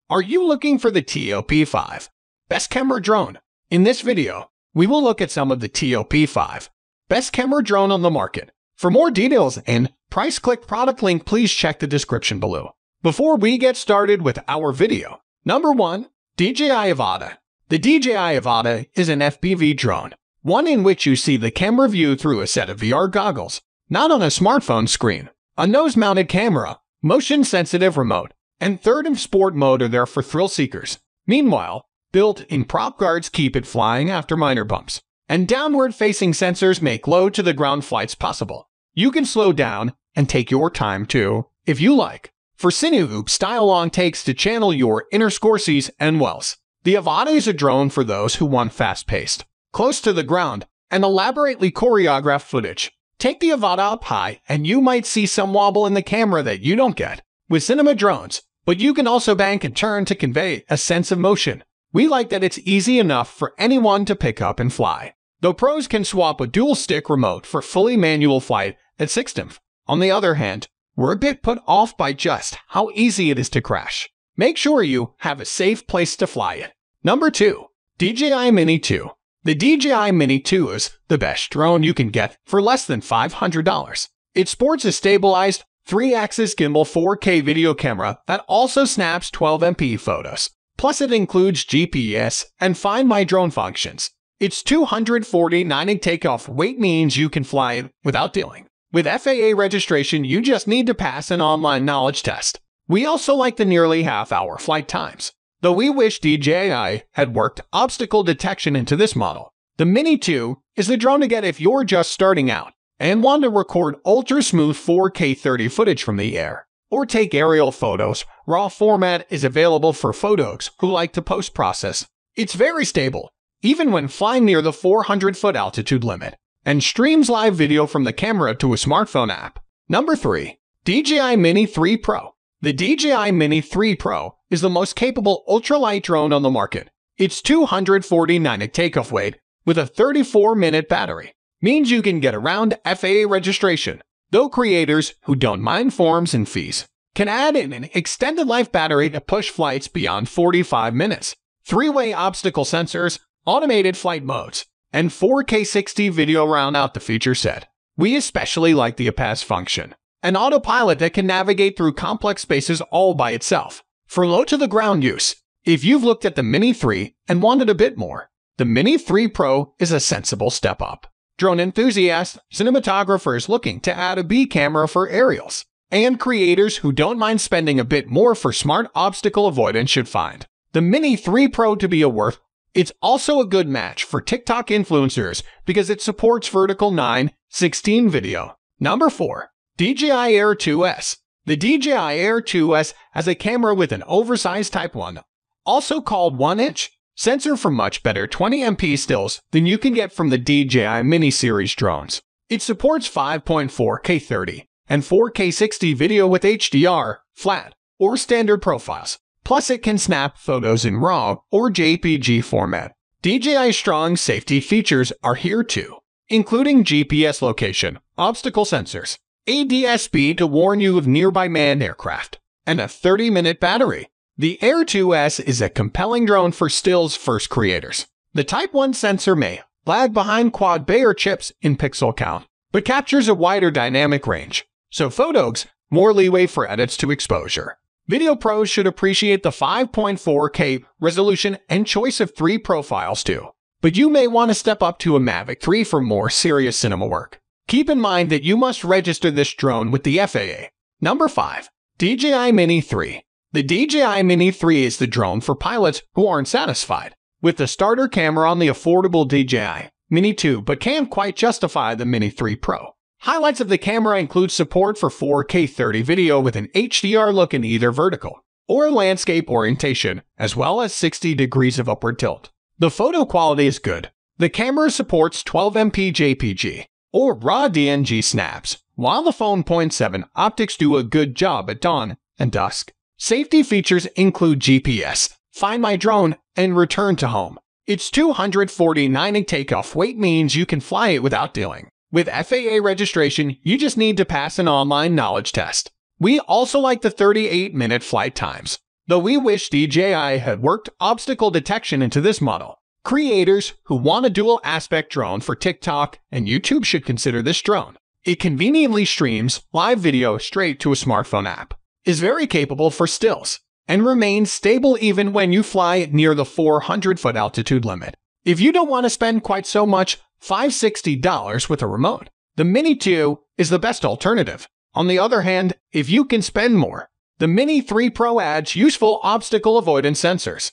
Are you looking for the TOP5 Best Camera Drone? In this video, we will look at some of the TOP5 Best Camera Drone on the market. For more details and price, click product link, please check the description below. Before we get started with our video, number 1. DJI Avata. The DJI Avata is an FPV drone, one in which you see the camera view through a set of VR goggles, not on a smartphone screen. A nose-mounted camera, motion-sensitive remote, and third and sport mode are there for thrill seekers. Meanwhile, built-in prop guards keep it flying after minor bumps, and downward-facing sensors make low-to-the-ground flights possible. You can slow down and take your time too, if you like, for sinew-style long takes to channel your inner Scorsees and Wells. The Avata is a drone for those who want fast-paced, close to the ground, and elaborately choreographed footage. Take the Avata up high, and you might see some wobble in the camera that you don't get with cinema drones, but you can also bank and turn to convey a sense of motion. We like that it's easy enough for anyone to pick up and fly, though pros can swap a dual-stick remote for fully manual flight at 6th. On the other hand, we're a bit put off by just how easy it is to crash. Make sure you have a safe place to fly it. Number 2. DJI Mini 2. The DJI Mini 2 is the best drone you can get for less than $500. It sports a stabilized 3-axis gimbal 4K video camera that also snaps 12MP photos. Plus it includes GPS and Find My Drone functions. Its 240 takeoff weight means you can fly it without dealing with FAA registration. You just need to pass an online knowledge test. We also like the nearly half-hour flight times, though we wish DJI had worked obstacle detection into this model. The Mini 2 is the drone to get if you're just starting out and want to record ultra-smooth 4K 30 footage from the air, or take aerial photos. RAW format is available for photos who like to post-process. It's very stable, even when flying near the 400-foot altitude limit, and streams live video from the camera to a smartphone app. Number 3. DJI Mini 3 Pro. The DJI Mini 3 Pro is the most capable ultralight drone on the market. Its 249 takeoff weight with a 34-minute battery means you can get around FAA registration, though creators who don't mind forms and fees can add in an extended life battery to push flights beyond 45 minutes. 3-way obstacle sensors, automated flight modes, and 4K 60 video round out the feature set. We especially like the APAS function, an autopilot that can navigate through complex spaces all by itself. For low-to-the-ground use, if you've looked at the Mini 3 and wanted a bit more, the Mini 3 Pro is a sensible step up. Drone enthusiasts, cinematographers looking to add a B camera for aerials, and creators who don't mind spending a bit more for smart obstacle avoidance should find the Mini 3 Pro to be a worth. It's also a good match for TikTok influencers because it supports vertical 9:16 video. Number 4. DJI Air 2S. The DJI Air 2S has a camera with an oversized Type 1, also called 1-inch, sensor for much better 20MP stills than you can get from the DJI Mini series drones. It supports 5.4K 30 and 4K 60 video with HDR, flat, or standard profiles. Plus it can snap photos in RAW or JPG format. DJI's strong safety features are here too, including GPS location, obstacle sensors, ADS-B to warn you of nearby manned aircraft, and a 30-minute battery. The Air 2S is a compelling drone for stills-first creators. The Type 1 sensor may lag behind quad-Bayer chips in pixel count, but captures a wider dynamic range, so photos more leeway for edits to exposure. Video pros should appreciate the 5.4K resolution and choice of 3 profiles too, but you may want to step up to a Mavic 3 for more serious cinema work. Keep in mind that you must register this drone with the FAA. Number 5. DJI Mini 3. The DJI Mini 3 is the drone for pilots who aren't satisfied with the starter camera on the affordable DJI Mini 2 but can't quite justify the Mini 3 Pro. Highlights of the camera include support for 4K 30 video with an HDR look in either vertical or landscape orientation, as well as 60 degrees of upward tilt. The photo quality is good. The camera supports 12MP JPG or RAW DNG snaps, while the Phone 0.7 optics do a good job at dawn and dusk. Safety features include GPS, Find My Drone, and Return to Home. Its 249 takeoff weight means you can fly it without dealing with FAA registration. You just need to pass an online knowledge test. We also like the 38-minute flight times. though we wish DJI had worked obstacle detection into this model. Creators who want a dual aspect drone for TikTok and YouTube should consider this drone. It conveniently streams live video straight to a smartphone app, is very capable for stills, and remains stable even when you fly near the 400-foot altitude limit. If you don't want to spend quite so much $560 with a remote, the Mini 2 is the best alternative. On the other hand, if you can spend more, the Mini 3 Pro adds useful obstacle avoidance sensors,